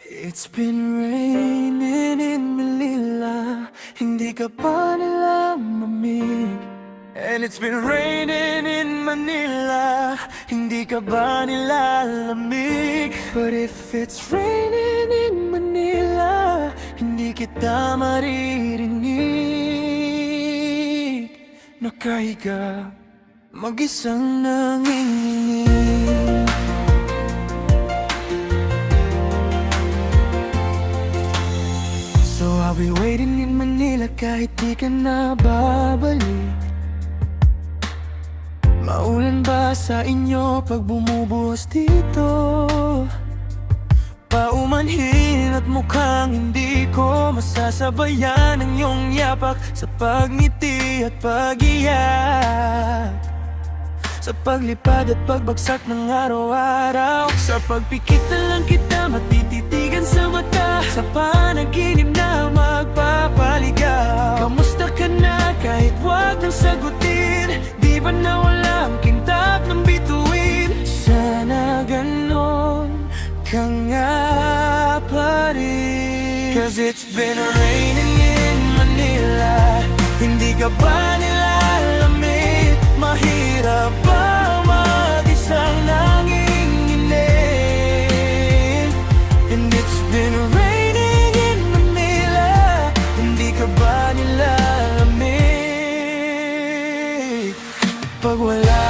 It's been raining in Manila, hindi ka ba nilamamig? And it's been raining in Manila, hindi ka ba nilalamig? But if it's raining in Manila, hindi kita maririnig. Nakahiga, mag-isang nanginginig. So I'll be waiting in Manila kahit di ka na babalik. Maulan ba sa inyo pag bumubuhos dito? Paumanhin at mukhang hindi ko masasabayan ang iyong yapak sa pagngiti at pag-iyak, sa paglipad at pagbagsak ng araw-araw. Sa pagpikit na lang kita matititigan sa mata, sa panaginip na magpapaligaw. Kamusta ka na kahit wag nang sagutin? Di ba nawala ang kintab ng bituin? Sana ganon ka nga pa rin. Cause it's been raining in Manila, hindi ka ba nilalamig? Mahirap ba mag-isang nanginginig? And it's been raining in Manila, hindi ka ba nilalamig? Pag wala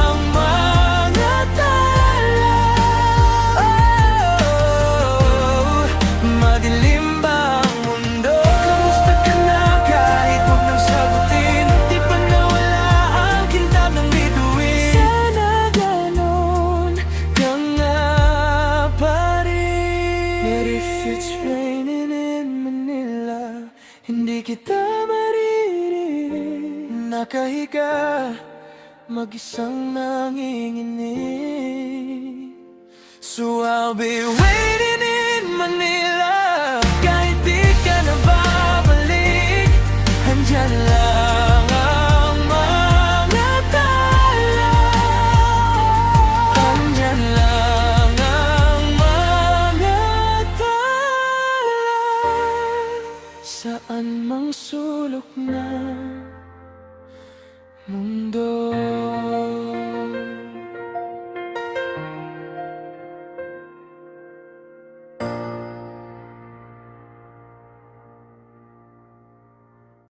ang mga tala, oh, madilim ba ang mundo? Kamusta ka na kahit huwag nang sagutin? Di ba nawala ang kintab ng bituin? Sana ganon ka nga pa rin. But if it's raining in Manila, hindi kita maririnig. Nakahiga, mag-isang nanginginig. So I'll be waiting